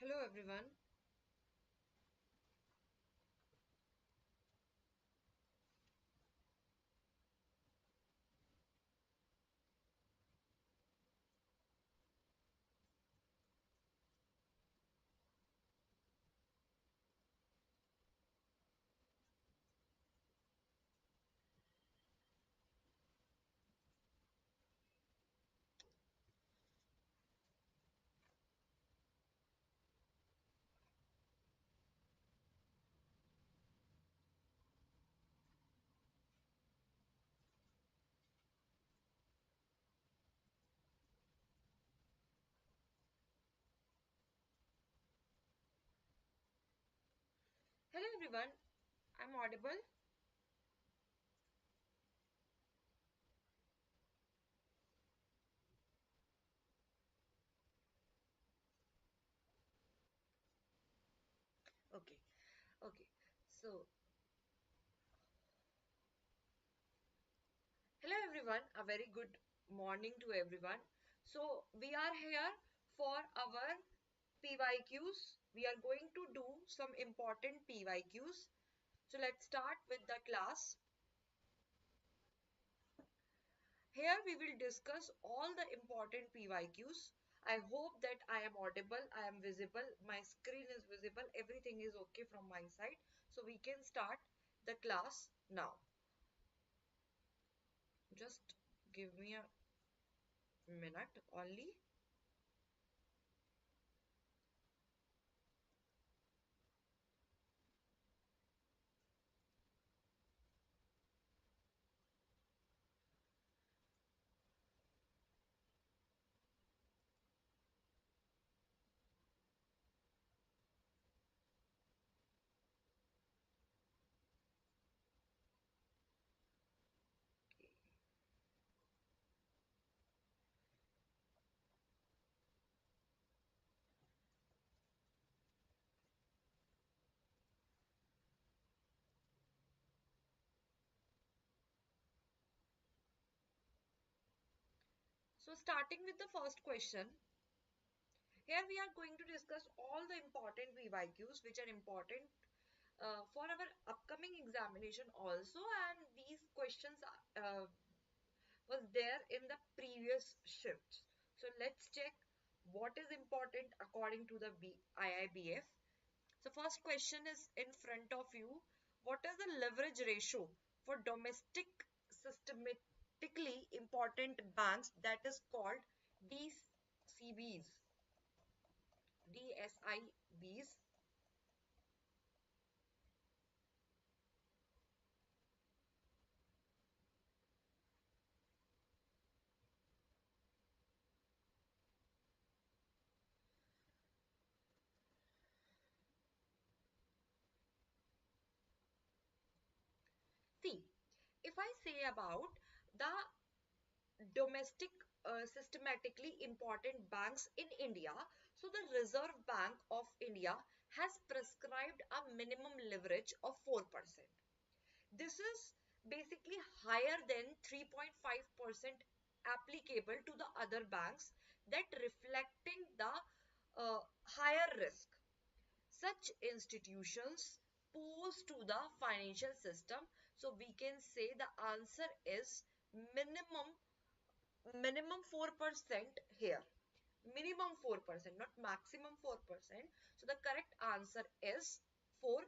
Hello everyone. Hello everyone. I'm audible. Okay. Okay. So, hello everyone. A very good morning to everyone. So, we are here for our PYQs. We are going to do some important PYQs. So, let's start with the class. Here we will discuss all the important PYQs. I hope that I am audible, I am visible, my screen is visible, everything is okay from my side. So we can start the class now. Just give me a minute only. Okay. So starting with the first question, here we are going to discuss all the important PYQs which are important for our upcoming examination also, and these questions was there in the previous shifts. So let's check what is important according to the IIBF. So first question is in front of you. What is the leverage ratio for domestic systematically important banks, that is called DCBs, DSIBs? See, if I say about the domestic systematically important banks in India. So the Reserve Bank of India has prescribed a minimum leverage of 4%. This is basically higher than 3.5% applicable to the other banks, that reflecting the higher risk such institutions pose to the financial system. So we can say the answer is minimum 4% here. Minimum 4%, not maximum 4%. So the correct answer is 4%.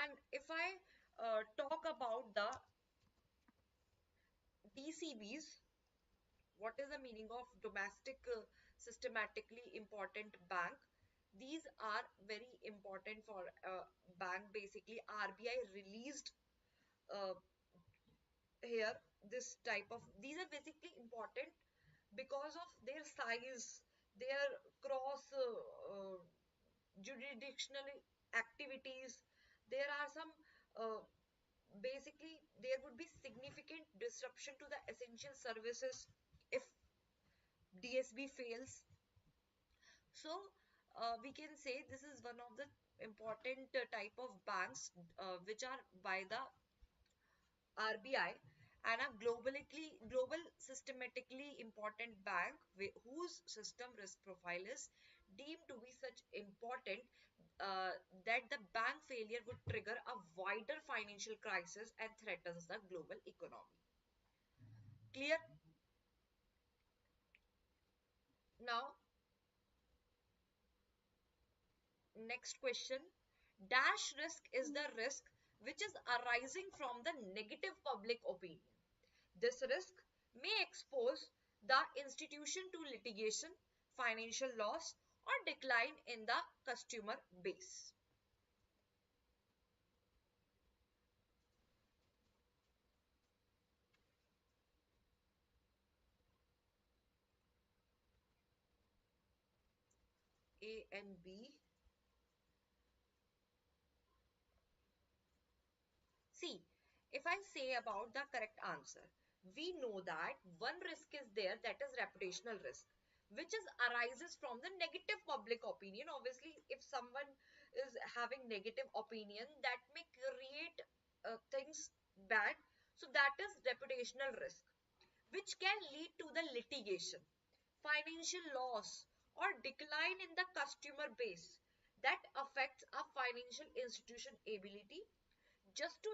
And if I talk about the DCBs, what is the meaning of domestic systematically important bank? These are very important for bank. Basically, RBI released uh, here this type of, these are basically important because of their size, their cross jurisdictional activities. There are some basically there would be significant disruption to the essential services if DSB fails. So we can say this is one of the important type of banks which are by the RBI. and a global systematically important bank whose system risk profile is deemed to be such important that the bank failure would trigger a wider financial crisis and threatens the global economy. Clear? Now, next question. Dash risk is the risk which is arising from the negative public opinion. This risk may expose the institution to litigation, financial loss, or decline in the customer base. A and B. See, if I say about the correct answer, we know that one risk is there, that is reputational risk, which is arises from the negative public opinion. Obviously, if someone is having negative opinion, that may create things bad. So that is reputational risk, which can lead to the litigation, financial loss, or decline in the customer base that affects a financial institution ability just to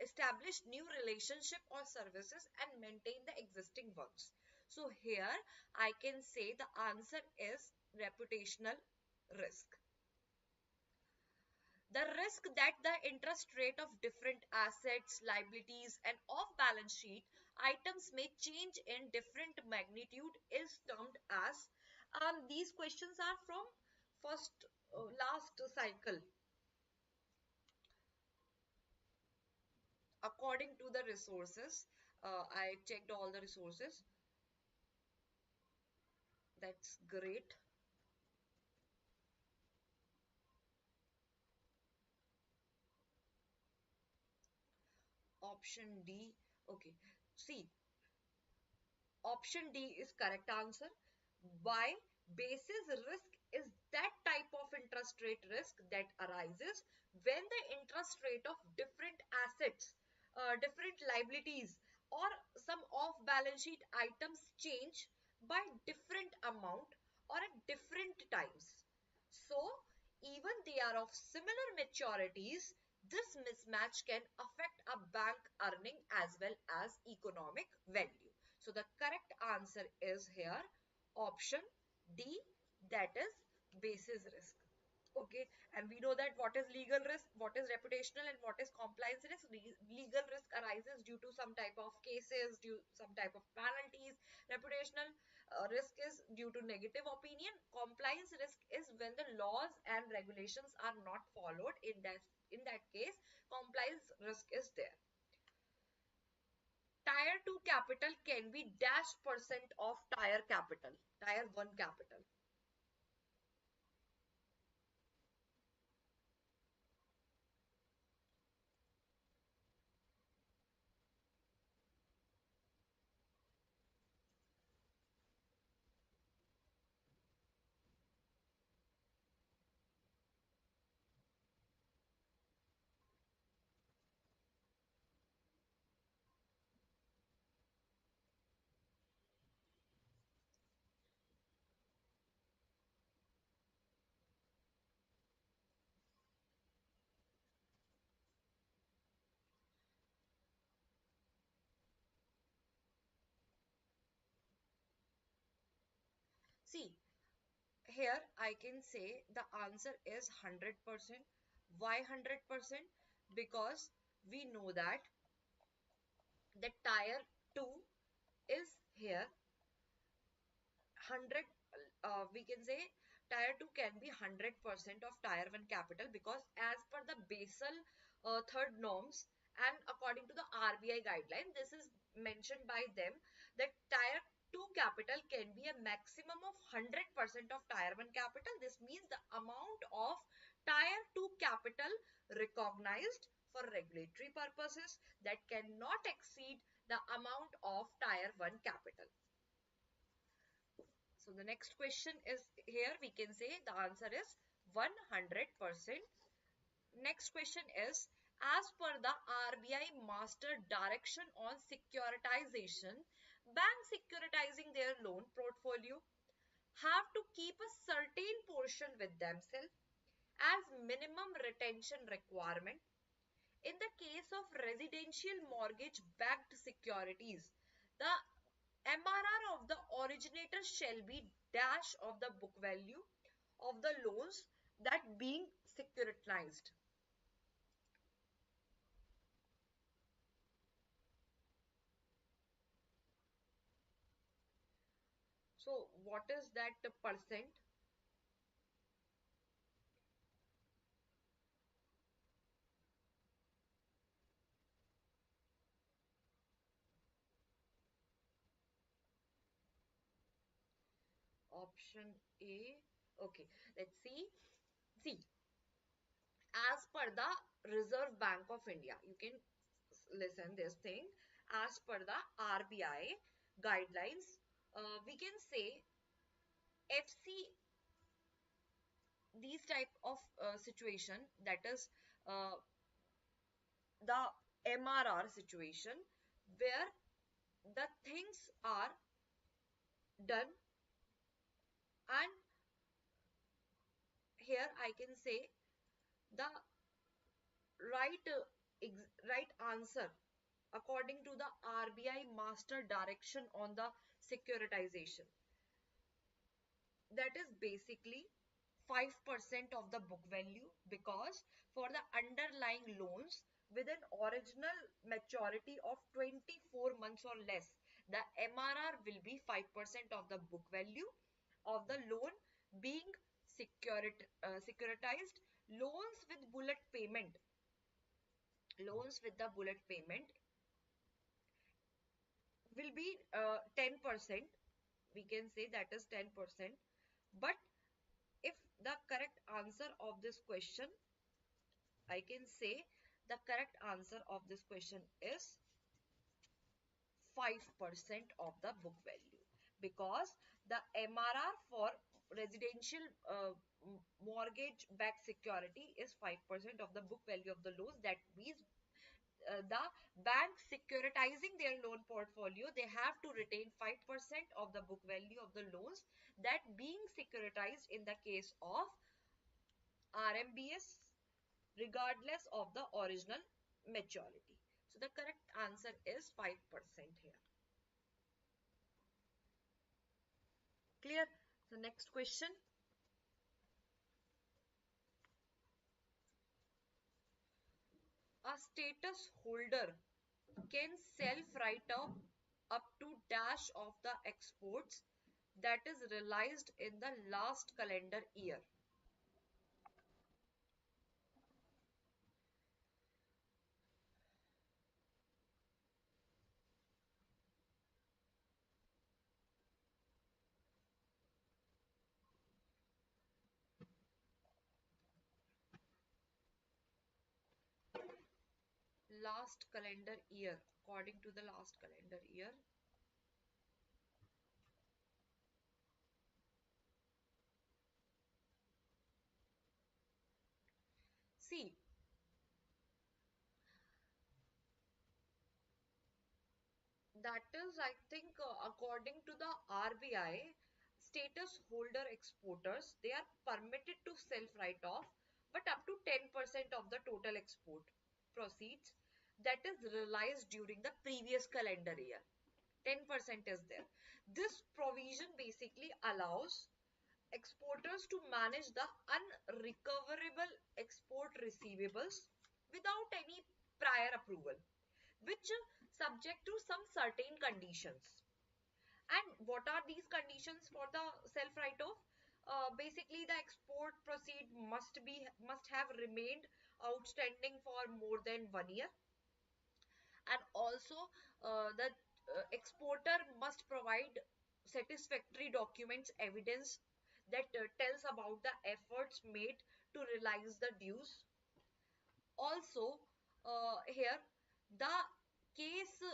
establish new relationship or services and maintain the existing ones. So here I can say the answer is reputational risk. The risk that the interest rate of different assets, liabilities, and off balance sheet items may change in different magnitude is termed as, these questions are from first last cycle. According to the resources, I checked all the resources. That's great. Option D. Okay. See, option D is correct answer. Why? Basis risk is that type of interest rate risk that arises when the interest rate of different assets, different liabilities, or some off balance sheet items change by different amount or at different times. So, even they are of similar maturities, this mismatch can affect a bank earning as well as economic value. So, the correct answer is here option D, that is basis risk. Okay, and we know that what is legal risk, what is reputational, and what is compliance risk. Legal risk arises due to some type of cases, due some type of penalties. Reputational risk is due to negative opinion. Compliance risk is when the laws and regulations are not followed. In that case, compliance risk is there. Tier 2 capital can be dash percent of tier capital, tier 1 capital. See, here I can say the answer is 100%. Why 100%? Because we know that the tier 2 is here 100, we can say tier 2 can be 100% of tier 1 capital, because as per the Basel third norms and according to the RBI guideline, this is mentioned by them that tier 2 capital can be a maximum of 100% of tier 1 capital. This means the amount of tier 2 capital recognized for regulatory purposes that cannot exceed the amount of tier 1 capital. So the next question is here, we can say the answer is 100%. Next question is, As per the RBI Master Direction on Securitization, banks securitizing their loan portfolio have to keep a certain portion with themselves as minimum retention requirement. In the case of residential mortgage backed securities, the MRR of the originator shall be dash of the book value of the loans that being securitized. So what is that percent? Option A. Okay, let's see. See, as per the Reserve Bank of India, you can listen this thing. As per the RBI guidelines, we can say FC these type of situation, that is the MRR situation, where the things are done, and here I can say the right right answer according to the RBI master direction on the securitization, that is basically 5% of the book value, because for the underlying loans with an original maturity of 24 months or less, the MRR will be 5% of the book value of the loan being securitized. Loans with bullet payment, loans with the bullet payment will be 10%. We can say that is 10%. But if the correct answer of this question, I can say the correct answer of this question is 5% of the book value, because the MRR for residential mortgage backed security is 5% of the book value of the loans. That means the bank securitizing their loan portfolio, they have to retain 5% of the book value of the loans that being securitized in the case of RMBS, regardless of the original maturity. So the correct answer is 5% here. Clear? So next question. A status holder can self write off up to dash of the exports that is realized in the last calendar year. Last calendar year, according to the last calendar year. See, that is, I think, according to the RBI, status holder exporters, they are permitted to self write off, but up to 10% of the total export proceeds that is realized during the previous calendar year. 10% is there. This provision basically allows exporters to manage the unrecoverable export receivables without any prior approval, which subject to some certain conditions. And what are these conditions for the self write-off? Basically, the export proceed must have remained outstanding for more than 1 year, and also the exporter must provide satisfactory documents evidence that tells about the efforts made to realize the dues. Also, here the case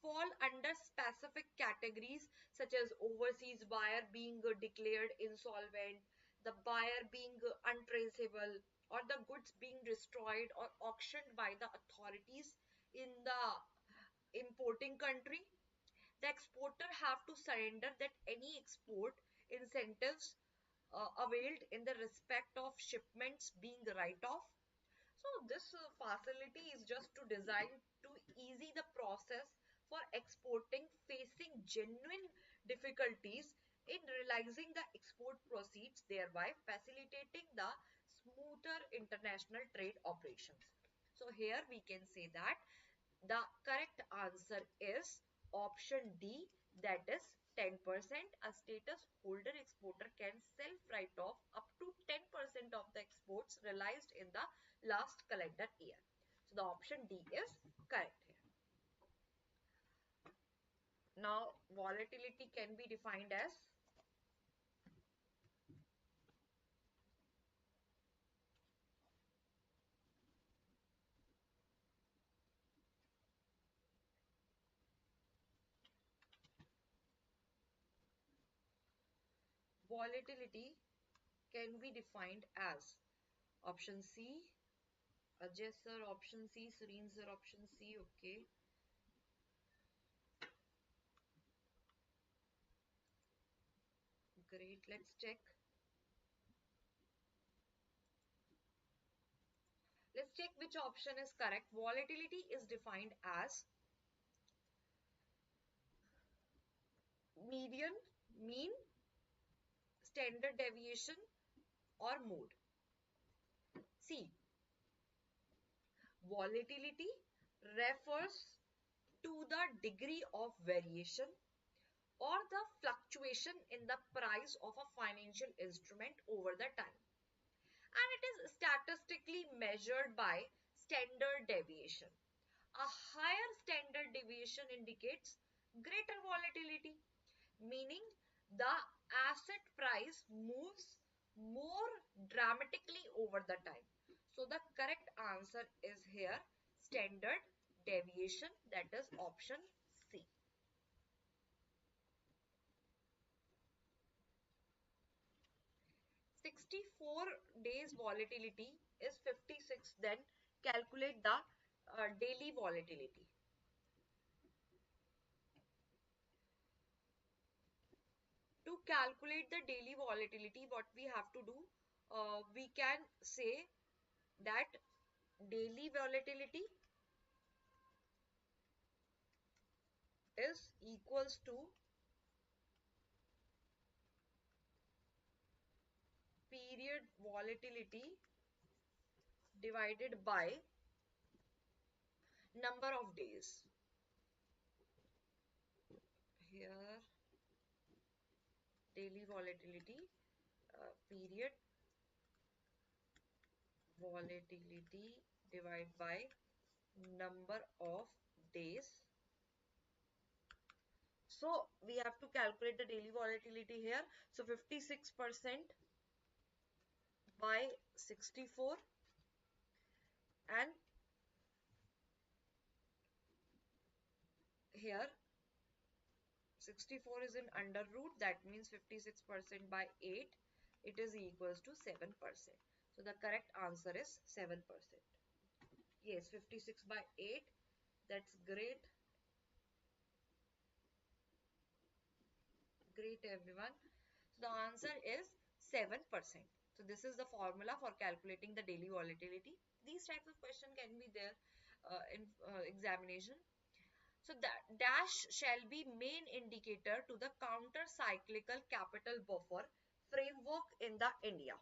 fall under specific categories such as overseas buyer being declared insolvent, the buyer being untraceable, or the goods being destroyed or auctioned by the authorities in the importing country. The exporter have to surrender that any export incentives availed in the respect of shipments being write-off. So this facility is just to design to easy the process for exporting facing genuine difficulties in realizing the export proceeds, thereby facilitating the smoother international trade operations. So here we can say that the correct answer is option D, that is 10%. A status holder exporter can self-write off up to 10% of the exports realized in the last calendar year. So the option D is correct here. Now volatility can be defined as volatility can be defined as option C, Ajay sir option C, Sureen sir option C, okay. Great, let's check. Let's check which option is correct. Volatility is defined as median, mean, standard deviation, or mode. See, volatility refers to the degree of variation or the fluctuation in the price of a financial instrument over the time. And it is statistically measured by standard deviation. A higher standard deviation indicates greater volatility, meaning the asset price moves more dramatically over the time. So the correct answer is here standard deviation, that is option C. 64 days volatility is 56, then calculate the daily volatility. To calculate the daily volatility, what we have to do, we can say that daily volatility is equals to period volatility divided by number of days. Here daily volatility, period volatility divided by number of days. So we have to calculate the daily volatility here. So 56% by 64, and here 64 is in under root, that means 56% by 8, it is equals to 7%. So the correct answer is 7%. Yes, 56 by 8, that's great. Great everyone. So the answer is 7%. So this is the formula for calculating the daily volatility. These types of question can be there in examination. So that dash shall be main indicator to the counter cyclical capital buffer framework in the India.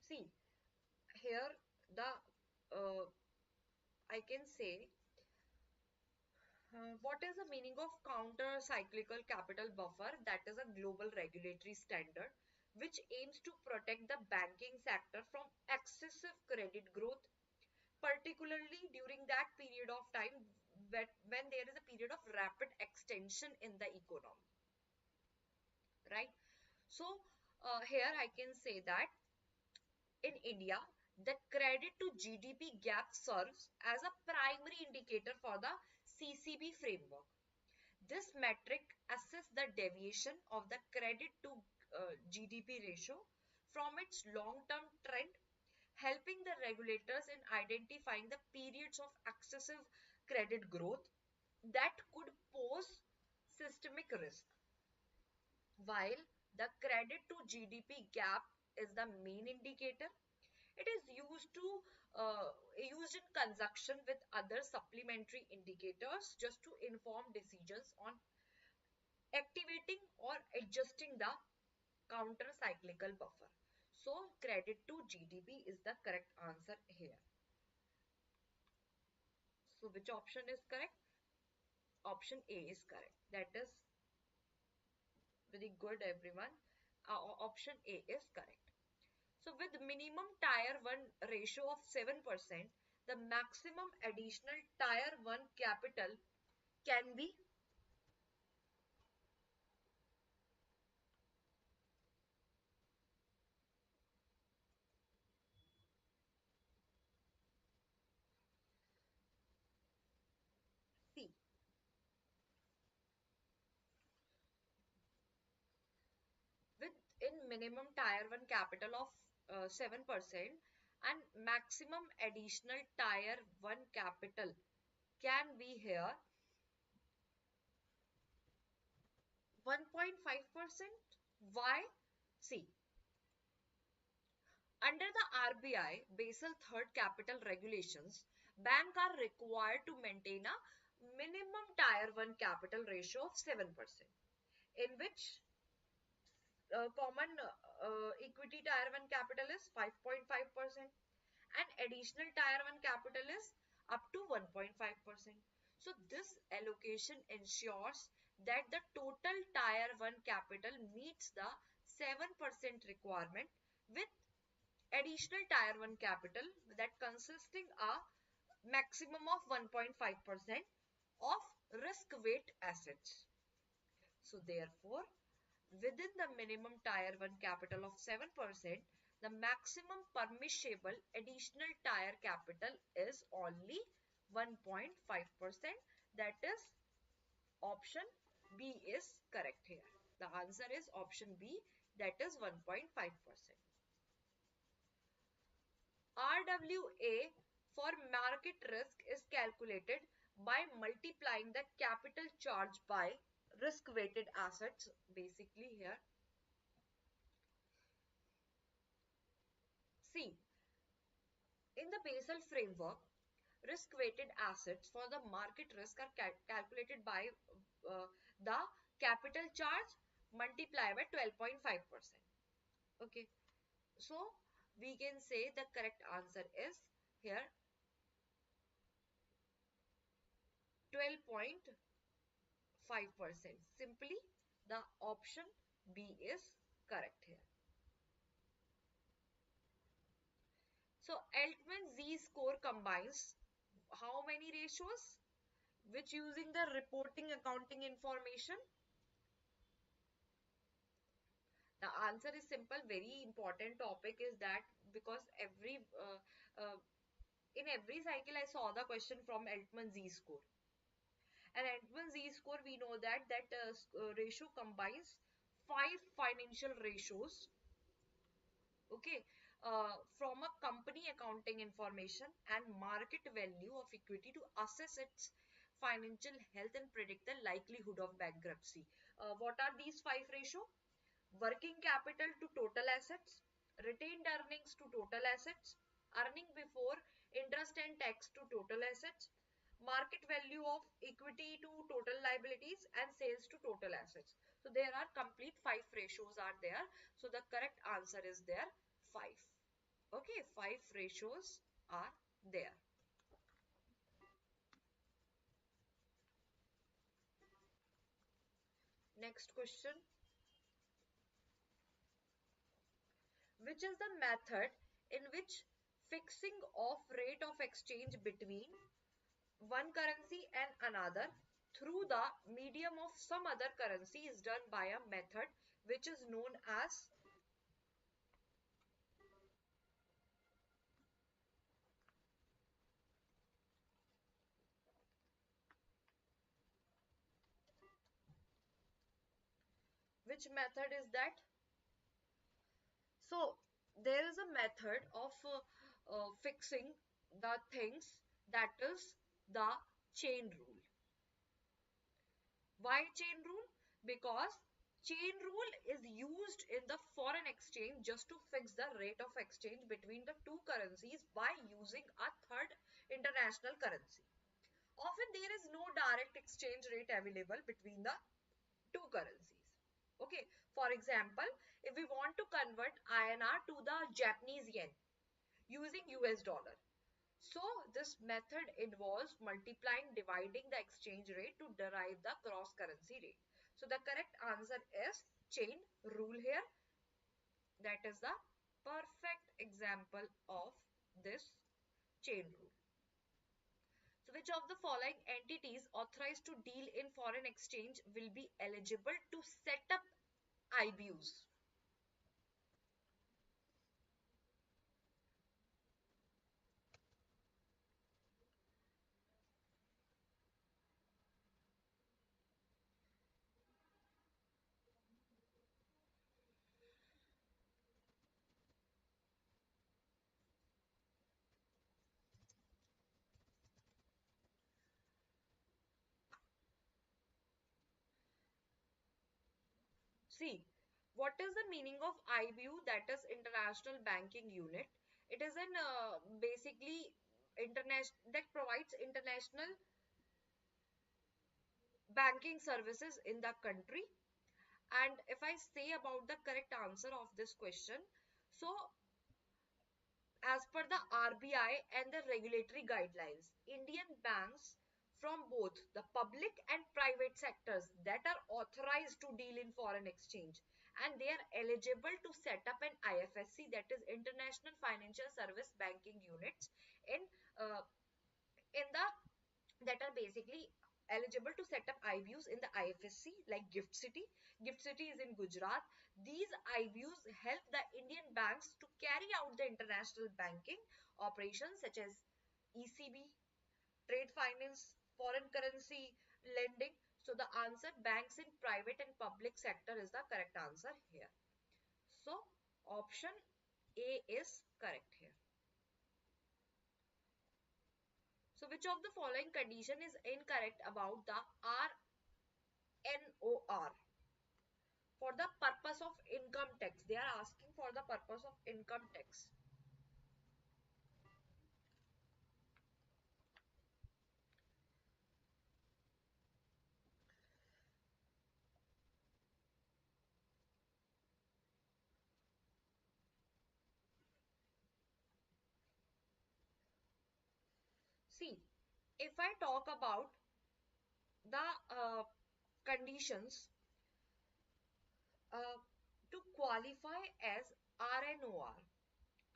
See, here the I can say what is the meaning of counter cyclical capital buffer? That is a global regulatory standard which aims to protect the banking sector from excessive credit growth, particularly during that period of time when there is a period of rapid extension in the economy, right? So here I can say that in India, the credit to GDP gap serves as a primary indicator for the CCB framework. This metric assesses the deviation of the credit to GDP ratio from its long-term trend, helping the regulators in identifying the periods of excessive credit growth that could pose systemic risk. While the credit to GDP gap is the main indicator, it is used in conjunction with other supplementary indicators just to inform decisions on activating or adjusting the counter cyclical buffer. So credit to GDP is the correct answer here. So which option is correct? Option A is correct. That is very good, everyone. Option A is correct. So with minimum tier 1 ratio of 7%, the maximum additional tier 1 capital can be C. With in minimum tier 1 capital of 7% and maximum additional tier 1 capital can be here 1.5%. Why? See, under the RBI Basel III capital regulations, banks are required to maintain a minimum tier 1 capital ratio of 7%, in which common equity tier 1 capital is 5.5% and additional tier 1 capital is up to 1.5%. So this allocation ensures that the total tier 1 capital meets the 7% requirement with additional tier 1 capital that consisting a maximum of 1.5% of risk weight assets. So therefore, within the minimum tier 1 capital of 7%, the maximum permissible additional tier capital is only 1.5%. That is option B is correct here. The answer is option B, that is 1.5%. RWA for market risk is calculated by multiplying the capital charge by risk weighted assets, basically here. See, in the Basel framework, risk weighted assets for the market risk are calculated by uh, the capital charge multiplied by 12.5%. Okay, so we can say the correct answer is here 12.5%. Simply the option B is correct here. So Altman Z score combines how many ratios? Which using the reporting accounting information? The answer is simple. Very important topic is that because in every cycle I saw the question from Altman Z score. And Altman Z score, we know that ratio combines 5 financial ratios, okay, from a company accounting information and market value of equity to assess its financial health and predict the likelihood of bankruptcy. What are these 5 ratios? Working capital to total assets, retained earnings to total assets, earning before interest and tax to total assets, market value of equity to total liabilities, and sales to total assets. So there are complete 5 ratios are there. So the correct answer is there 5. Okay, 5 ratios are there. Next question. Which is the method in which fixing of rate of exchange between one currency and another through the medium of some other currency is done by a method which is known as which method is that? So there is a method of fixing the things, that is the chain rule. Why chain rule? Because chain rule is used in the foreign exchange just to fix the rate of exchange between the two currencies by using a third international currency. Often there is no direct exchange rate available between the two currencies. Okay, for example, if we want to convert INR to the Japanese yen using US dollar, so this method involves multiplying, dividing the exchange rate to derive the cross currency rate. So the correct answer is chain rule here. That is the perfect example of this chain rule. So which of the following entities authorized to deal in foreign exchange will be eligible to set up IBUs? See, what is the meaning of IBU? That is International Banking Unit. It is an basically international that provides international banking services in the country. And if I say about the correct answer of this question, so as per the RBI and the regulatory guidelines, Indian banks from both the public and private sectors that are authorized to deal in foreign exchange, and they are eligible to set up an IFSC, that is International Financial Service Banking Units, in uh, the that are basically eligible to set up IBUs in the IFSC, like Gift City. Gift City is in Gujarat. These IBUs help the Indian banks to carry out the international banking operations such as ECB, trade finance, foreign currency lending. So the answer, banks in private and public sector, is the correct answer here. So option A is correct here. So which of the following condition is incorrect about the RNOR? For the purpose of income tax. They are asking for the purpose of income tax. See, if I talk about the conditions uh, to qualify as RNOR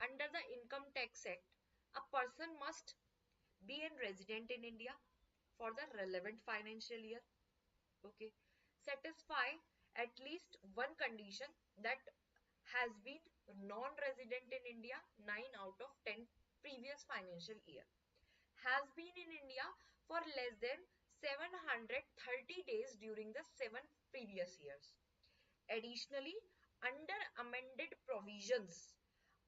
under the Income Tax Act, a person must be a resident in India for the relevant financial year. Okay, satisfy at least one condition, that has been non-resident in India 9 out of 10 previous financial year, has been in India for less than 730 days during the 7 previous years. Additionally, under amended provisions,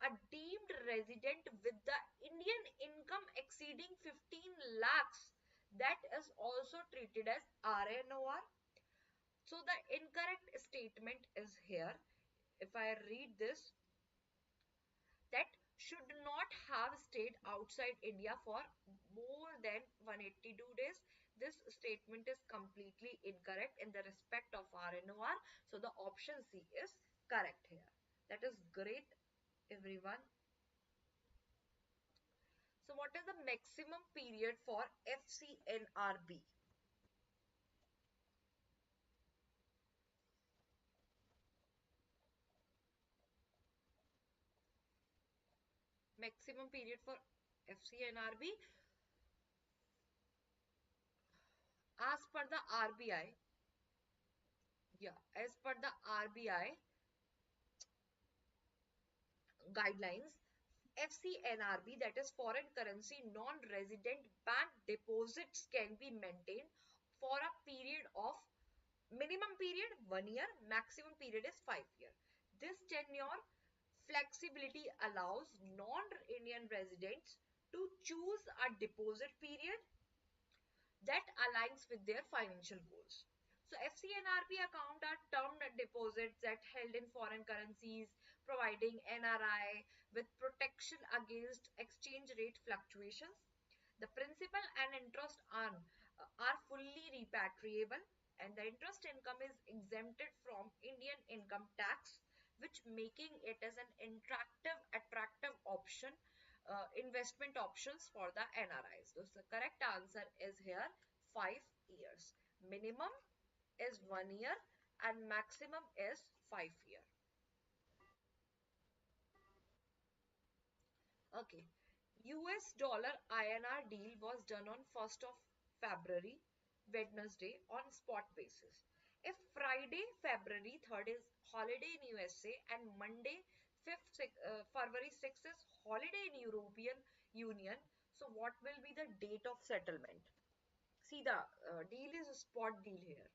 a deemed resident with the Indian income exceeding 15 lakhs, that is also treated as RNOR. So the incorrect statement is here. If I read this, that should not have stayed outside India for more than 182 days. This statement is completely incorrect in the respect of RNOR. So the option C is correct here. That is great, everyone. So what is the maximum period for FCNRB? maximum period for FCNRB. As per the RBI, yeah, as per the RBI guidelines, FCNRB, that is foreign currency non-resident bank deposits, can be maintained for a period of minimum period 1 year, maximum period is 5 years. This tenure flexibility allows non-Indian residents to choose a deposit period that aligns with their financial goals. So FCNRB account are term deposits that held in foreign currencies, providing NRI with protection against exchange rate fluctuations. The principal and interest earned are fully repatriable, and the interest income is exempted from Indian income tax, which making it as an attractive option, investment options for the NRIs. So the correct answer is here 5 years. Minimum is 1 year and maximum is 5 year. Okay. US dollar INR deal was done on 1st of February, Wednesday, on spot basis. If Friday, February 3rd is holiday in USA and Monday, 5th February 6th is holiday in European Union, so what will be the date of settlement? See, the deal is a spot deal here.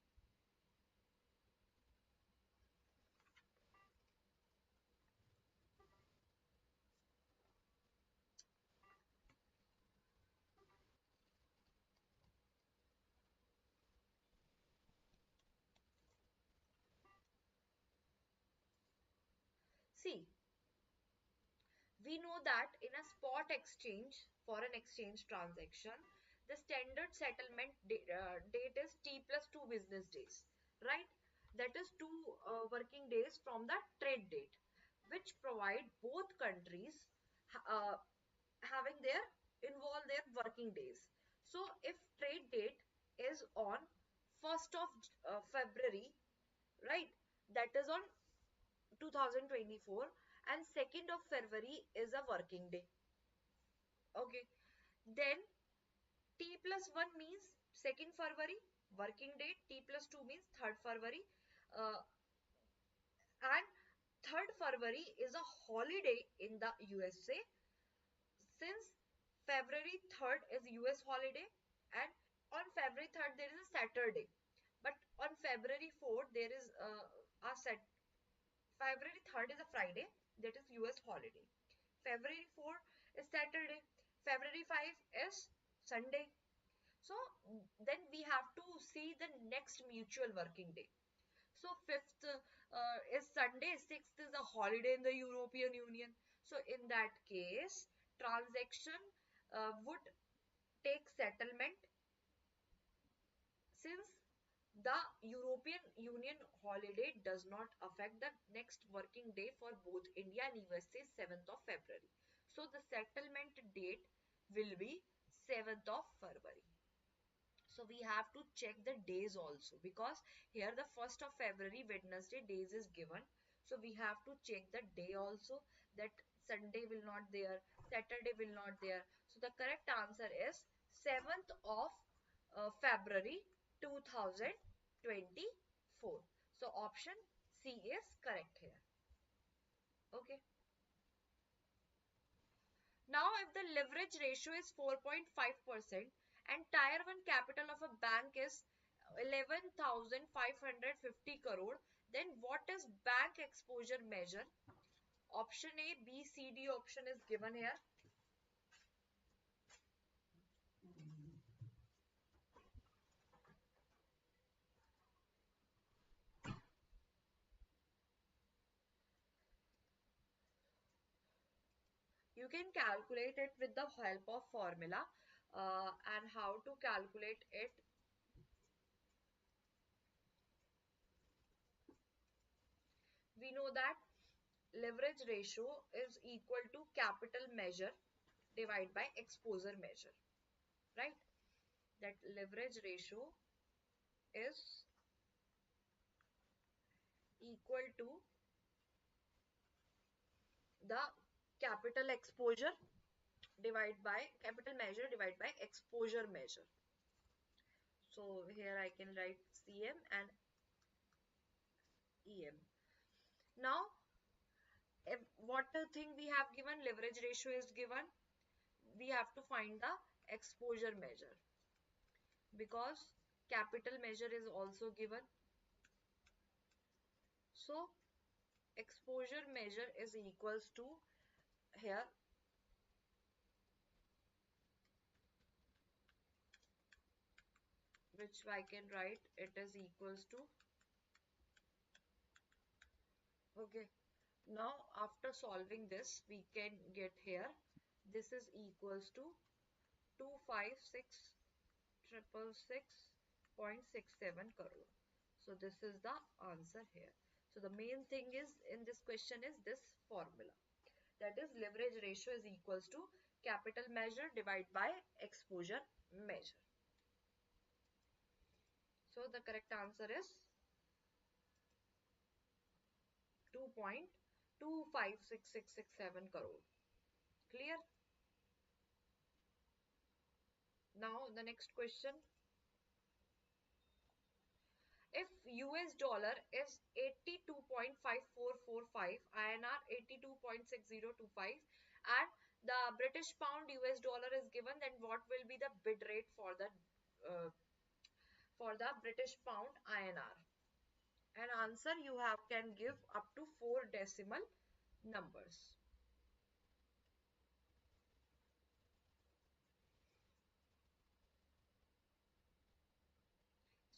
See, we know that in a spot exchange, foreign exchange transaction, the standard settlement date is T plus 2 business days, right? That is 2 working days from the trade date, which provide both countries uh, having their involve their working days. So if trade date is on 1st of February, right? That is on 2024, and 2nd of February is a working day. Okay, then T plus 1 means 2nd February working day, T plus 2 means 3rd February, uh, and 3rd February is a holiday in the USA, since February 3rd is US holiday, and on February 3rd there is a Saturday, but on February 4th there is a set February 3rd is a Friday, that is US holiday. February 4th is Saturday. February 5th is Sunday. So then we have to see the next mutual working day. So 5th is Sunday, 6th is a holiday in the European Union. So in that case, transaction would take settlement, since the European Union holiday does not affect the next working day for both India and USA, 7th of February. So the settlement date will be 7th of February. So we have to check the days also, because here the 1st of February Wednesday days is given. So we have to check the day also, that Sunday will not there, Saturday will not there. So the correct answer is 7th of February 2024. So option C is correct here. Okay. Now, if the leverage ratio is 4.5% and tier 1 capital of a bank is 11,550 crore, then what is bank exposure measure? Option A, B, C, D option is given here. You can calculate it with the help of formula, and how to calculate it. We know that leverage ratio is equal to capital measure divided by exposure measure, right? That leverage ratio is equal to the capital exposure divide by capital measure divide by exposure measure. So here I can write CM and EM. Now, if what the thing we have given, leverage ratio is given, we have to find the exposure measure because capital measure is also given. So exposure measure is equals to here which I can write it is equals to, okay, now after solving this we can get here this is equals to 256,666.67 crore. So this is the answer here. So the main thing is in this question is this formula, that is leverage ratio is equals to capital measure divided by exposure measure. So the correct answer is 2.256667 crore. Clear? Now the next question. If US dollar is 82.5445, INR 82.6025 and the British pound US dollar is given, then what will be the bid rate uh, for the British pound INR? And answer you have can give up to 4 decimal numbers.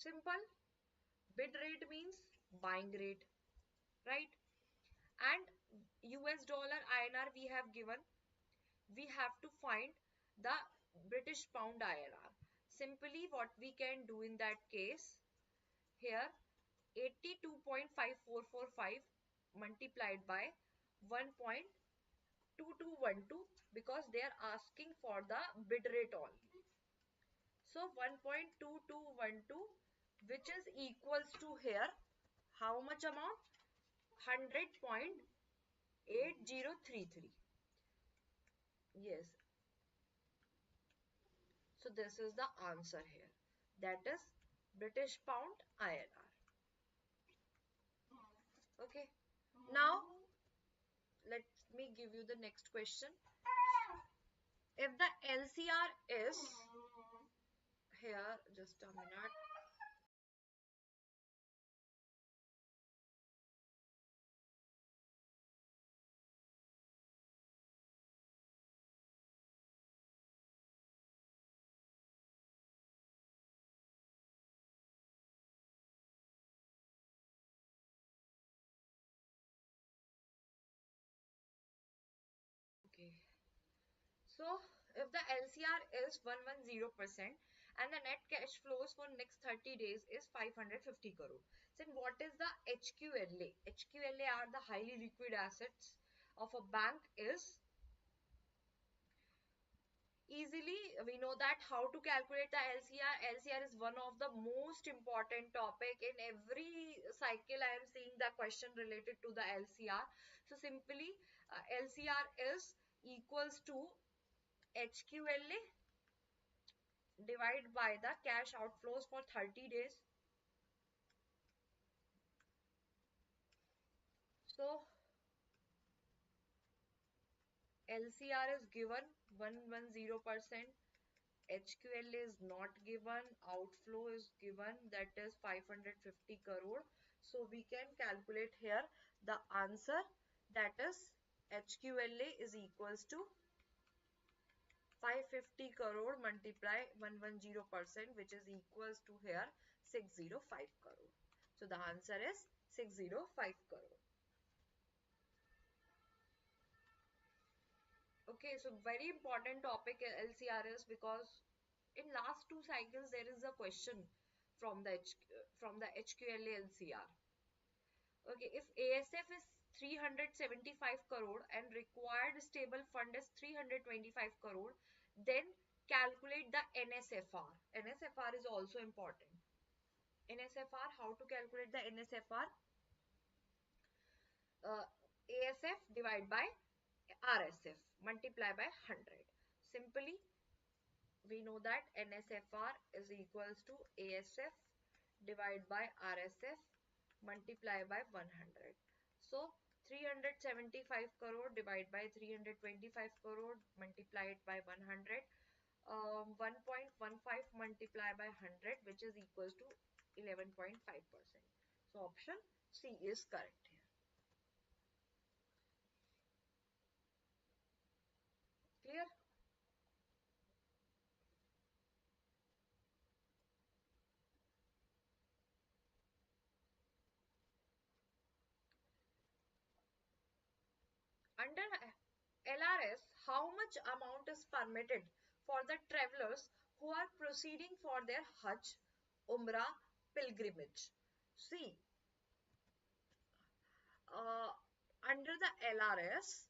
Simple. Bid rate means buying rate, right? And US dollar INR we have given, we have to find the British pound INR. Simply what we can do in that case, here 82.5445 multiplied by 1.2212 because they are asking for the bid rate only. So 1.2212 which is equals to here how much amount? 100.8033. Yes. So this is the answer here. That is British pound INR. Okay. Now let me give you the next question. If the LCR is here, just a minute. Okay. So if the LCR is 110% and the net cash flows for next 30 days is 550 crore, then what is the HQLA? HQLA are the highly liquid assets of a bank is easily we know that how to calculate the LCR. LCR is one of the most important topic in every cycle. I am seeing the question related to the LCR. So simply LCR is equals to HQLA divided by the cash outflows for 30 days. So LCR is given 110%. HQL is not given, outflow is given, that is 550 crore. So we can calculate here the answer, that is HQLA is equals to 550 crore multiply 110% which is equals to here 605 crore. So the answer is 605 crore. Okay, so very important topic LCR is because in last two cycles there is a question from the HQLA LCR. Okay, if ASF is 375 crore and required stable fund is 325 crore, then calculate the NSFR. NSFR is also important. NSFR, how to calculate the NSFR? ASF divided by RSF multiply by 100. Simply, we know that NSFR is equals to ASF divided by RSF multiply by 100. So 375 crore divided by 325 crore multiplied by 100. 1.15 multiplied by 100, which is equals to 11.5%. So option C is correct here. Clear? Under LRS, how much amount is permitted for the travelers who are proceeding for their Hajj, Umrah pilgrimage? See, uh, under the LRS,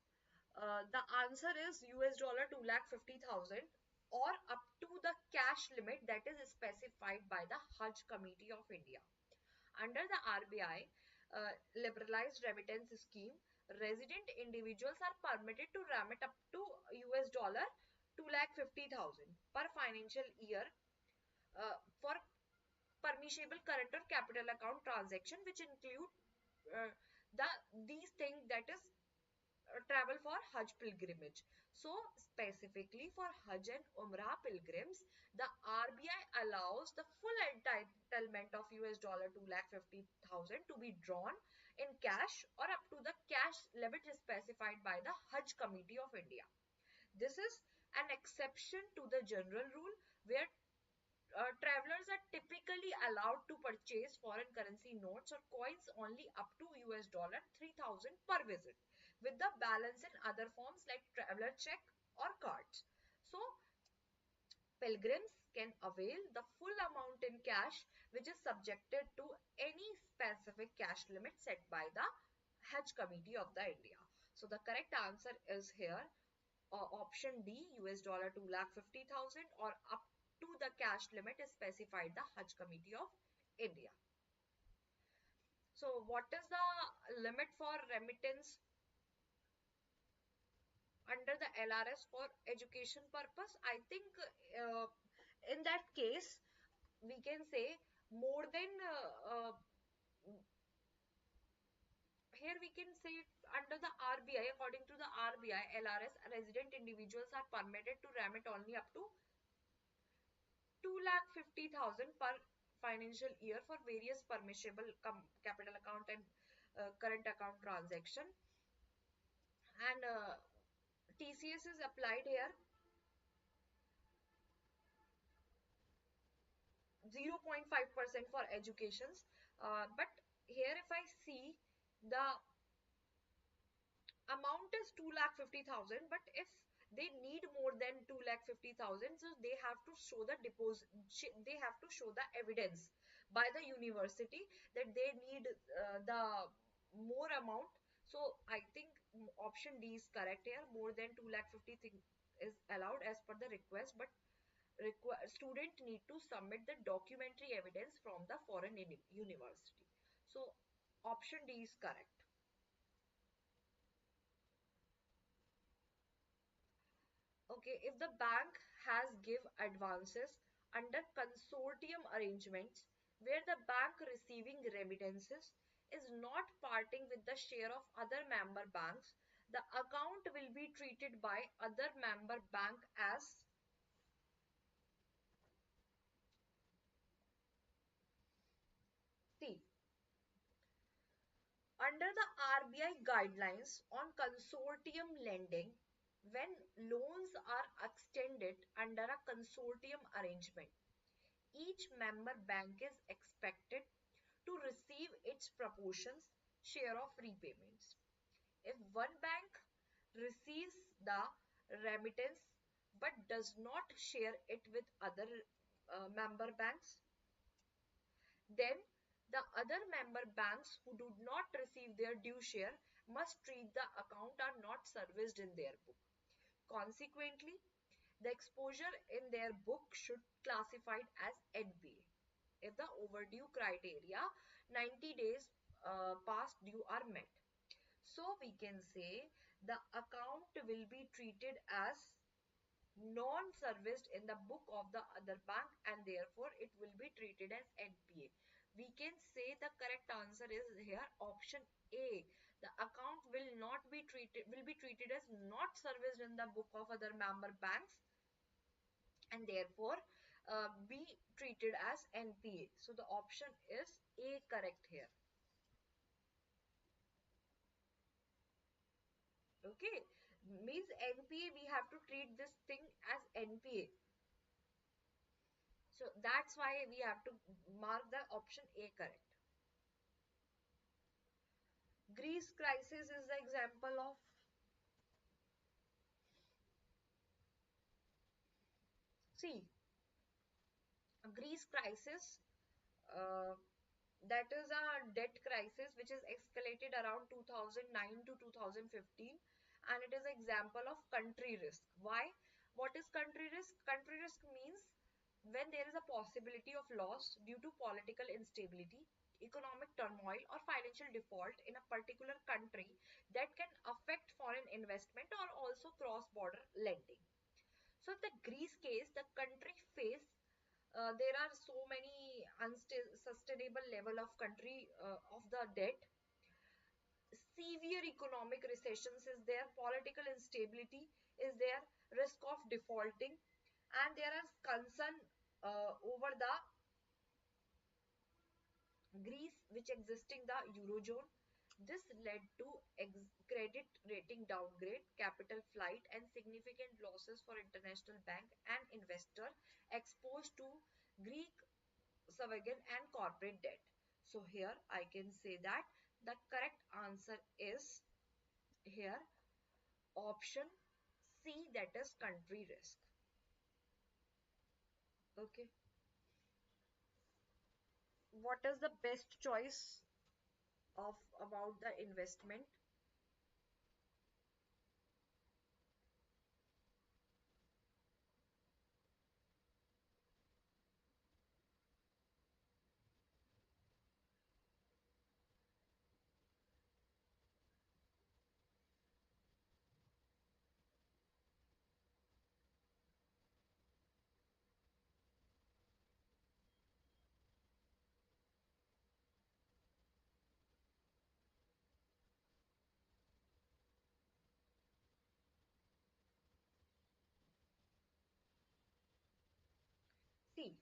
the answer is US dollar 2,50,000 or up to the cash limit that is specified by the Hajj Committee of India. Under the RBI liberalized remittance scheme, resident individuals are permitted to remit up to US dollar 2,50,000 per financial year for permissible current or capital account transaction, which include uh, the these things, that is travel for Hajj pilgrimage. So specifically for Hajj and Umrah pilgrims, the RBI allows the full entitlement of US dollar 2,50,000 to be drawn in cash or up to the cash limit specified by the Hajj Committee of India. This is an exception to the general rule where travelers are typically allowed to purchase foreign currency notes or coins only up to US dollar 3,000 per visit, with the balance in other forms like traveler check or cards. So pilgrims can avail the full amount in cash, which is subjected to any specific cash limit set by the Hajj Committee of the India. So the correct answer is here option D, US dollar 2,50,000 or up to the cash limit is specified the Hajj Committee of India. So what is the limit for remittance under the LRS for education purpose? I think in that case we can say more than here we can say under the RBI, according to the RBI LRS, resident individuals are permitted to remit only up to 2,50,000 per financial year for various permissible capital account and current account transaction, and TCS is applied here 0.5% for educations, but here if I see the amount is 2,50,000, but if they need more than 2,50,000, so they have to show the deposit, they have to show the evidence by the university that they need the more amount. So I think option D is correct here. More than 2,50,000 is allowed as per the request, but student need to submit the documentary evidence from the foreign university. So option D is correct. Okay, if the bank has give advances under consortium arrangements where the bank receiving remittances is not parting with the share of other member banks, the account will be treated by other member bank as T. Under the RBI guidelines on consortium lending, when loans are extended under a consortium arrangement, each member bank is expected to receive its proportions share of repayments. If one bank receives the remittance but does not share it with other member banks, then the other member banks who do not receive their due share must treat the account are not serviced in their book. Consequently, the exposure in their book should classified as NPA if the overdue criteria 90 days past due are met. So we can say the account will be treated as non-serviced in the book of the other bank, and therefore it will be treated as NPA. We can say the correct answer is here option A. The account will be treated as not serviced in the book of other member banks, and therefore be treated as NPA. So the option is A correct here. Okay, means NPA, we have to treat this thing as NPA. So that's why we have to mark the option A correct. Greece crisis is the example of, see, Greece crisis, uh, that is a debt crisis which is escalated around 2009 to 2015, and it is an example of country risk. Why? What is country risk? Country risk means when there is a possibility of loss due to political instability, economic turmoil, or financial default in a particular country that can affect foreign investment or also cross-border lending. So in the Greece case, the country faced, there are so many unsustainable level of country of the debt, severe economic recessions is there, political instability is there, risk of defaulting, and there are concern over the Greece which existing the Eurozone. This led to credit rating downgrade, capital flight, and significant losses for international bank and investor exposed to Greek sovereign and corporate debt. So here I can say that the correct answer is here option C, that is country risk. Okay. What is the best choice of about the investment? See,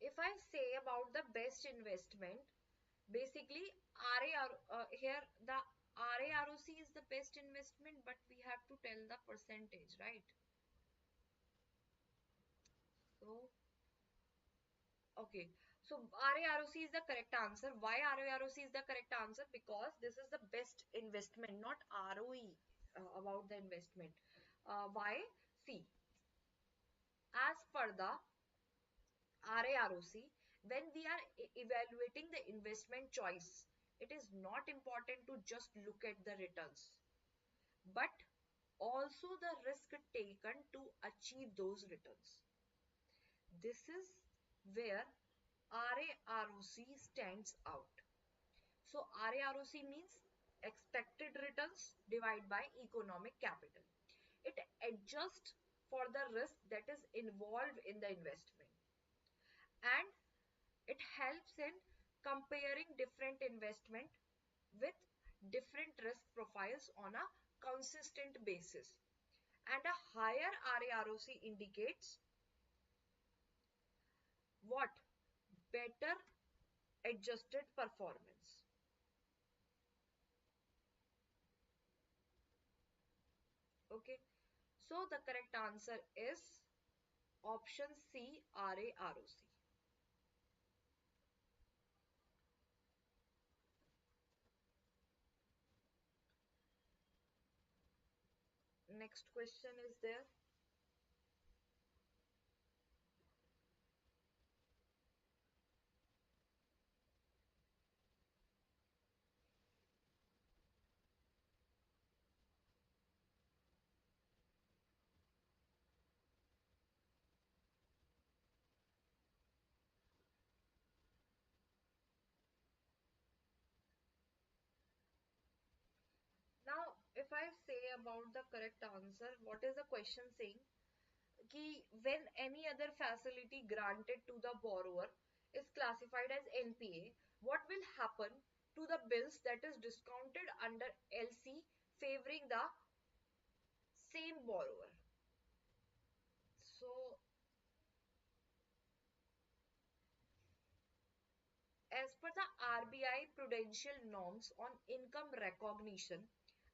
if I say about the best investment, basically RAR, here the RAROC is the best investment, but we have to tell the percentage, right? So, okay. So RAROC is the correct answer. Why RAROC is the correct answer? Because this is the best investment, not ROE, about the investment. Why? See, as per the RAROC, when we are evaluating the investment choice, it is not important to just look at the returns, but also the risk taken to achieve those returns. This is where RAROC stands out. So RAROC means expected returns divided by economic capital. It adjusts for the risk that is involved in the investment, and it helps in comparing different investment with different risk profiles on a consistent basis. And a higher RAROC indicates what? Better adjusted performance. Okay. So the correct answer is option C, RAROC. Next question is there. Now, if I say about the correct answer, what is the question saying? कि when any other facility granted to the borrower is classified as NPA, what will happen to the bills that is discounted under LC favoring the same borrower? So as per the RBI prudential norms on income recognition,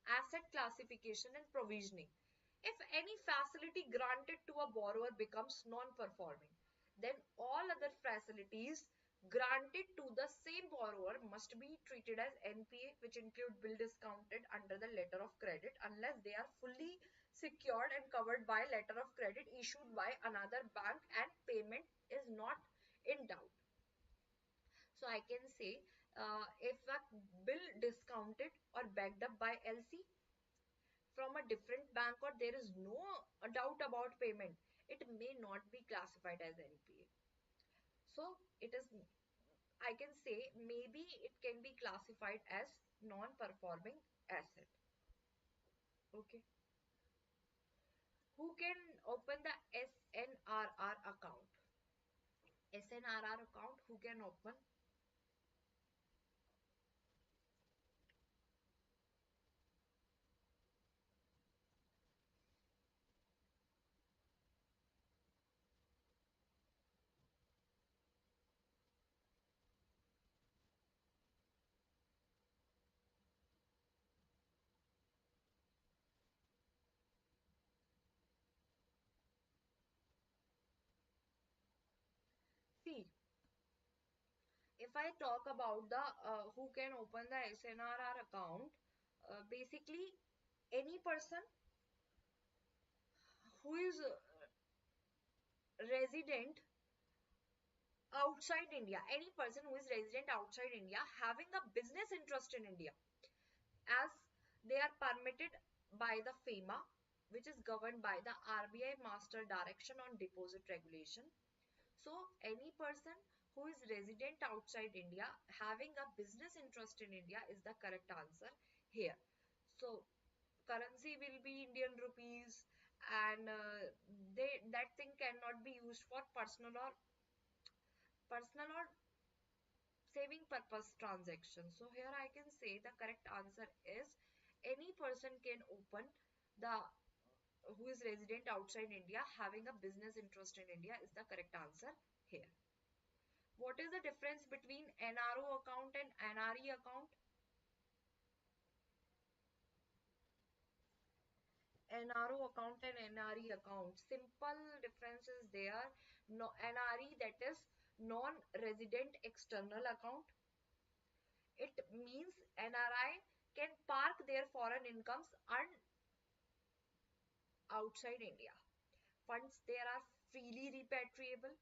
asset classification and provisioning, if any facility granted to a borrower becomes non-performing, then all other facilities granted to the same borrower must be treated as NPA, which include bill discounted under the letter of credit unless they are fully secured and covered by letter of credit issued by another bank and payment is not in doubt. So I can say if a bill discounted or backed up by LC from a different bank or there is no doubt about payment, it may not be classified as NPA. So it is, I can say maybe it can be classified as non-performing asset. Okay. Who can open the SNRR account? SNRR account, who can open? See, if I talk about the who can open the SNRR account, basically any person who is resident outside India, any person who is resident outside India having a business interest in India, as they are permitted by the FEMA, which is governed by the RBI Master Direction on Deposit Regulation. So any person who is resident outside India having a business interest in India is the correct answer here. So currency will be Indian rupees, and that thing cannot be used for personal or saving purpose transactions. So here I can say the correct answer is any person can open the who is resident outside India having a business interest in India is the correct answer here. What is the difference between NRO account and NRE account? NRO account and NRE account. Simple difference is there. No, NRE, that is non-resident external account. It means NRI can park their foreign incomes earned outside India. Funds there are freely repatriable.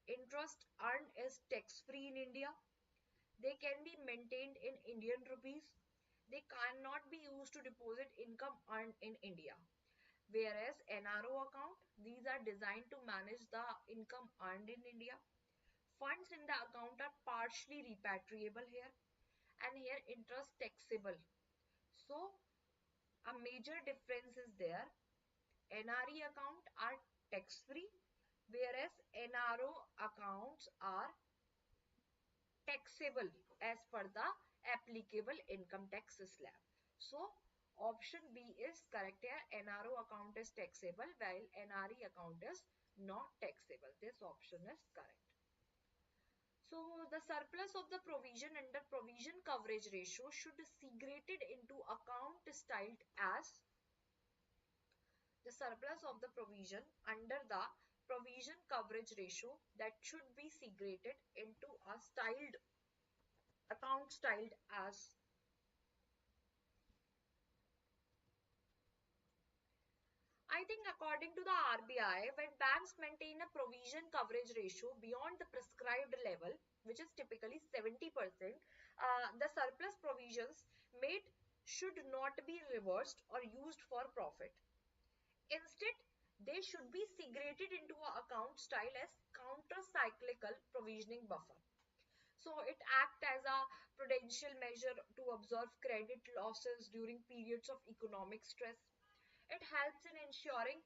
Interest earned is tax-free in India. They can be maintained in Indian rupees. They cannot be used to deposit income earned in India. Whereas NRO account, these are designed to manage the income earned in India. Funds in the account are partially repatriable here, and here interest taxable. So a major difference is there. NRE account are tax free, whereas NRO accounts are taxable as per the applicable income tax slab. So option B is correct here. NRO account is taxable while NRE account is not taxable. This option is correct. So the surplus of the provision under provision coverage ratio should be segregated into account styled as the surplus of the provision under the provision coverage ratio that should be segregated into a styled account styled as. I think according to the RBI, when banks maintain a provision coverage ratio beyond the prescribed level, which is typically 70%, the surplus provisions made should not be reversed or used for profit. Instead, they should be segregated into an account style as counter-cyclical provisioning buffer. So it acts as a prudential measure to absorb credit losses during periods of economic stress. It helps in ensuring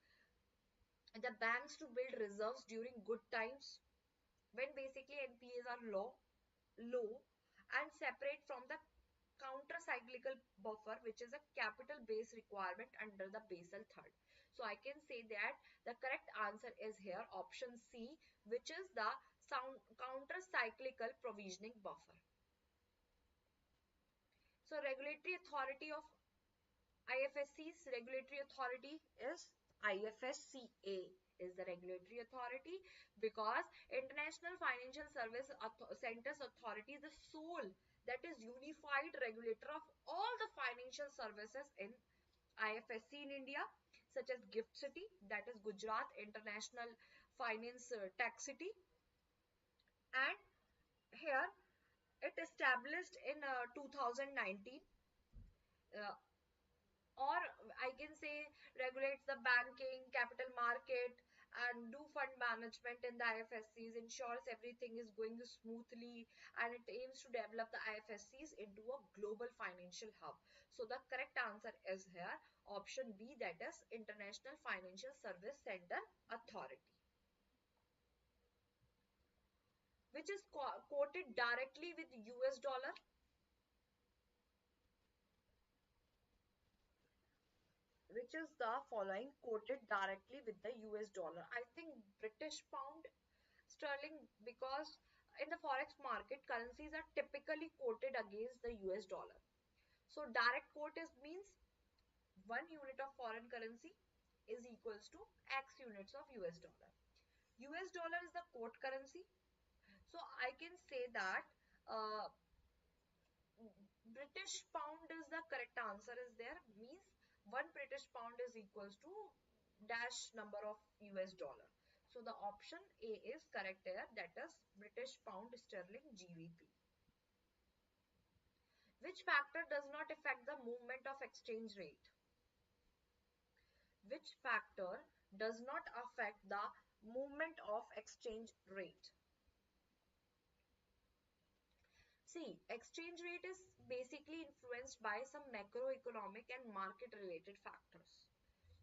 the banks to build reserves during good times when basically NPAs are low, and separate from the counter cyclical buffer, which is a capital base requirement under the Basel third. So I can say that the correct answer is here option C, which is the counter cyclical provisioning buffer. So regulatory authority of IFSC's regulatory authority is IFSCA is the regulatory authority, because International Financial Service Centers Authority is the sole, that is unified regulator of all the financial services in IFSC in India, such as GIFT City, that is Gujarat International Finance Tech City, and here it established in 2019. Uh, or I can say regulates the banking, capital market, and do fund management in the IFSCs, ensures everything is going smoothly, and it aims to develop the IFSCs into a global financial hub. So the correct answer is here option B, that is International Financial Service Center Authority, which is quoted directly with US dollar, which is the following quoted directly with the US dollar. I think British pound sterling, because in the forex market currencies are typically quoted against the US dollar. So direct quote is means 1 unit of foreign currency is equals to X units of US dollar. US dollar is the quote currency. So I can say that uh, British pound is the correct answer is there, means 1 British pound is equals to dash number of US dollar. So the option A is correct here, that is British pound sterling GBP. Which factor does not affect the movement of exchange rate? Which factor does not affect the movement of exchange rate? See, exchange rate is basically influenced by some macroeconomic and market related factors.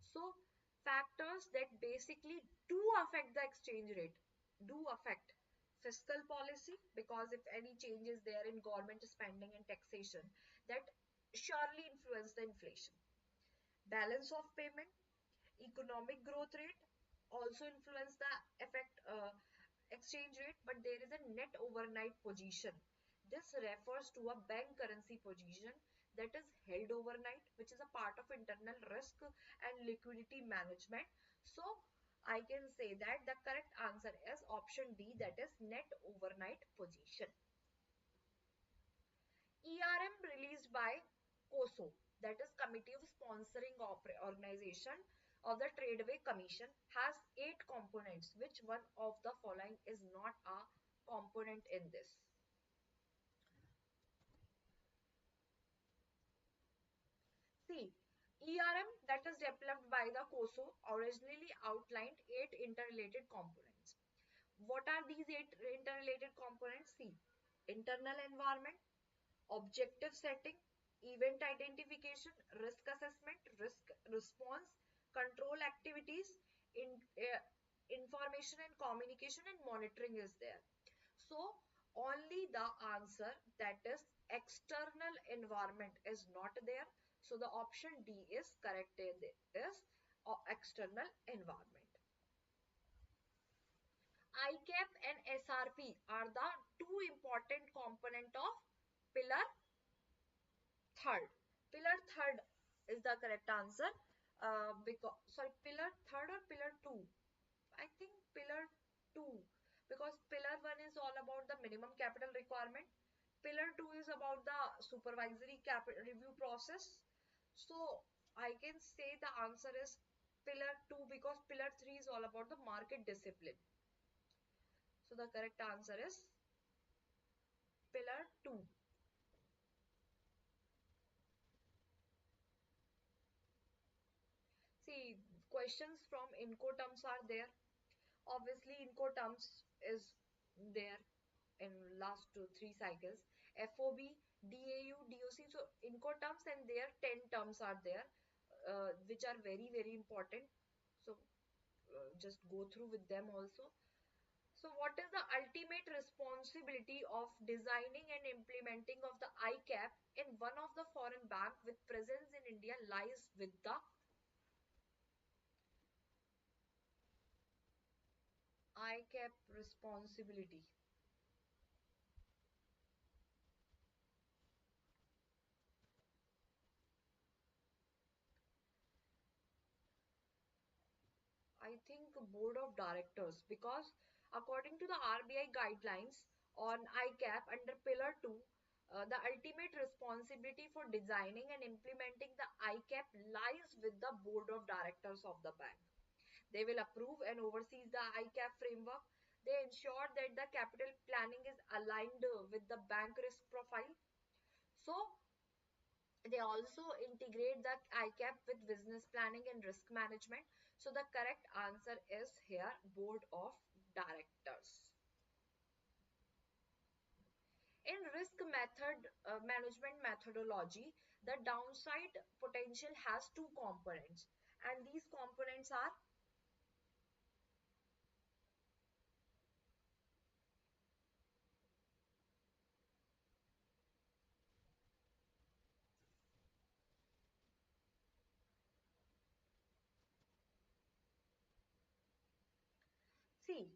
So, factors that basically do affect the exchange rate do affect fiscal policy, because if any changes there in government spending and taxation, that surely influence the inflation. Balance of payment, economic growth rate also influence the effect exchange rate, but there is a net overnight position. This refers to a bank currency position that is held overnight, which is a part of internal risk and liquidity management. So I can say that the correct answer is option D, that is net overnight position. ERM released by COSO, that is Committee of Sponsoring Organization of the Tradeway Commission, has 8 components. Which one of the following is not a component in this? See, ERM that is developed by the COSO originally outlined 8 interrelated components. What are these 8 interrelated components? See, internal environment, objective setting, event identification, risk assessment, risk response, control activities, in, information and communication, and monitoring is there. So only the answer, that is external environment, is not there. So the option D is correct, is external environment. ICAP and SRP are the two important component of pillar third. Pillar third is the correct answer. Because sorry, pillar third or pillar two? I think pillar two, because pillar one is all about the minimum capital requirement. Pillar two is about the supervisory capital review process. So I can say the answer is pillar two, because pillar three is all about the market discipline. So the correct answer is pillar two. See, questions from Incoterms are there. Obviously, Incoterms is there in last 3 cycles. FOB, DAU, DOC. So Incoterms and their 10 terms are there, which are very, very important. So just go through with them also. So what is the ultimate responsibility of designing and implementing of the ICAP in one of the foreign bank with presence in India lies with the ICAP responsibility. I think board of directors, because according to the RBI guidelines on ICAP under pillar 2, the ultimate responsibility for designing and implementing the ICAP lies with the board of directors of the bank. They will approve and oversee the ICAP framework. They ensure that the capital planning is aligned with the bank risk profile. So they also integrate the ICAP with business planning and risk management. So the correct answer is here board of directors. In risk method management methodology, the downside potential has two components, and these components are, see,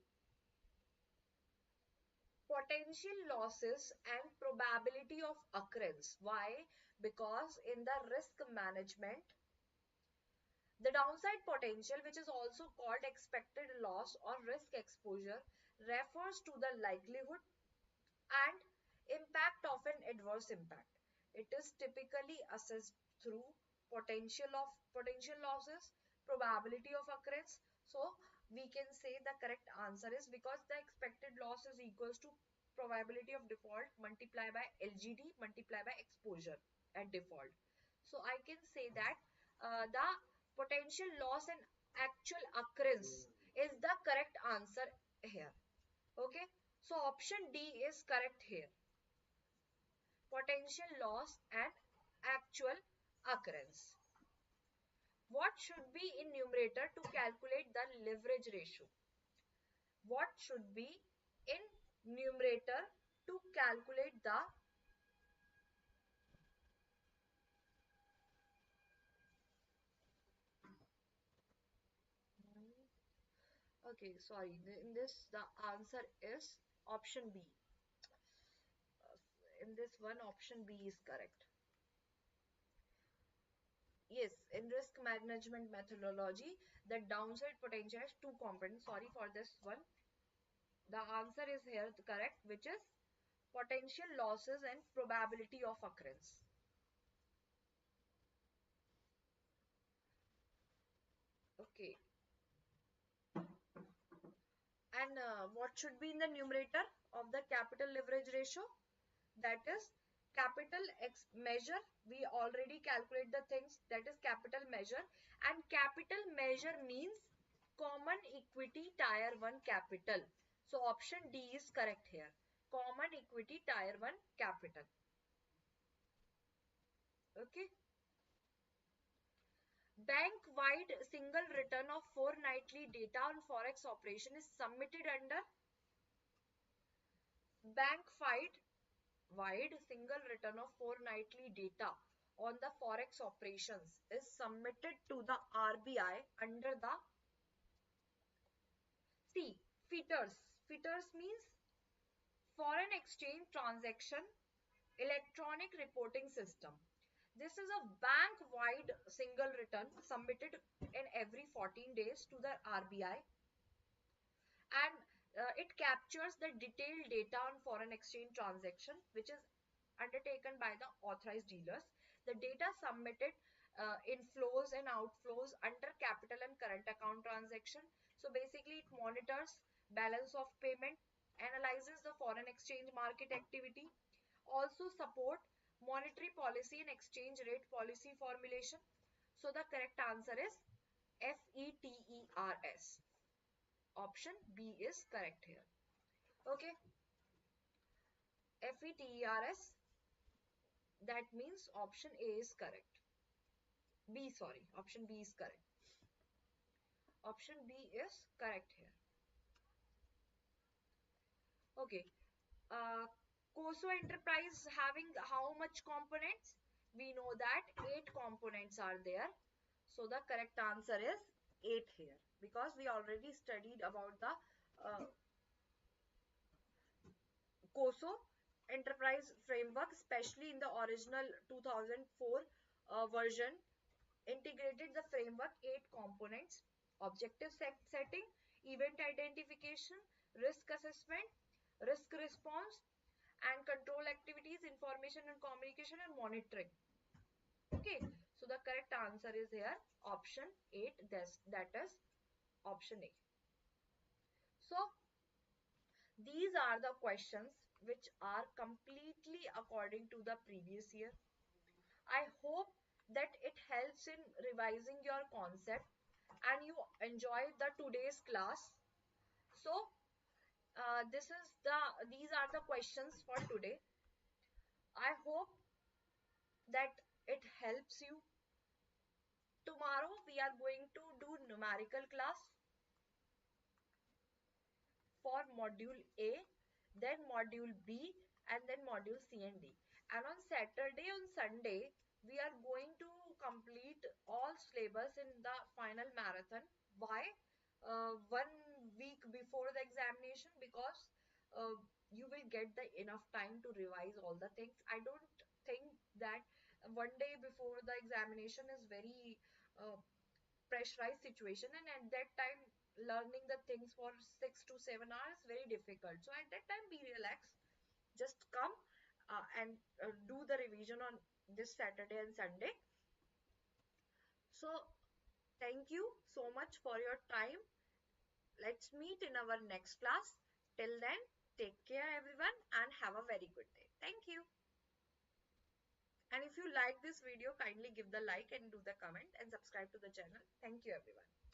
potential losses and probability of occurrence. Why? Because in the risk management, the downside potential, which is also called expected loss or risk exposure, refers to the likelihood and impact of an adverse impact. It is typically assessed through potential losses, probability of occurrence. So we can say the correct answer is, because the expected loss is equals to probability of default multiplied by LGD multiplied by exposure at default. So I can say that the potential loss and actual occurrence is the correct answer here. Okay, so option D is correct here. Potential loss and actual occurrence. What should be in numerator to calculate the leverage ratio? What should be in numerator to calculate the, okay, sorry, in this the answer is option B. In this one, option B is correct. Yes, in risk management methodology, the downside potential has two components. Sorry for this one. The answer is here correct, which is potential losses and probability of occurrence. Okay. And what should be in the numerator of the capital leverage ratio? That is capital measure. We already calculate the things, that is capital measure. And capital measure means common equity tier 1 capital. So option D is correct here. Common equity tier 1 capital. Okay. Bank-wide single return of fortnightly data on forex operation is submitted under bank-wide single return of fortnightly data on the forex operations is submitted to the RBI under the C. FITRS. FITRS means foreign exchange transaction electronic reporting system. This is a bank-wide single return submitted in every 14 days to the RBI, and it captures the detailed data on foreign exchange transaction which is undertaken by the authorized dealers. The data submitted inflows and outflows under capital and current account transaction. So basically it monitors balance of payment, analyzes the foreign exchange market activity, also support monetary policy and exchange rate policy formulation. So the correct answer is FETERS. Option B is correct here. Okay, FETERS, that means option A is correct. B, sorry, option B is correct. Option B is correct here. Okay. Uh, COSO enterprise having how much components? We know that 8 components are there. So the correct answer is 8 here, because we already studied about the COSO enterprise framework, especially in the original 2004 version, integrated the framework 8 components: objective setting, event identification, risk assessment, risk response, and control activities, information and communication, and monitoring. Okay, so the correct answer is here option 8, that is option A. So these are the questions which are completely according to the previous year. I hope that it helps in revising your concept and you enjoyed the today's class. So these are the questions for today. I hope that it helps you. Tomorrow we are going to do numerical class for module A, then module B, and then module C and D. And on Saturday and Sunday, we are going to complete all syllabus in the final marathon. Why? 1 week before the examination, because uh, you will get the enough time to revise all the things. I don't think that one day before the examination is very pressurized situation, and at that time learning the things for 6 to 7 hours very difficult. So at that time be relaxed, just come and do the revision on this Saturday and Sunday. So thank you so much for your time. Let's meet in our next class. Till then, take care everyone and have a very good day. Thank you. And if you like this video, kindly give the like and do the comment and subscribe to the channel. Thank you everyone.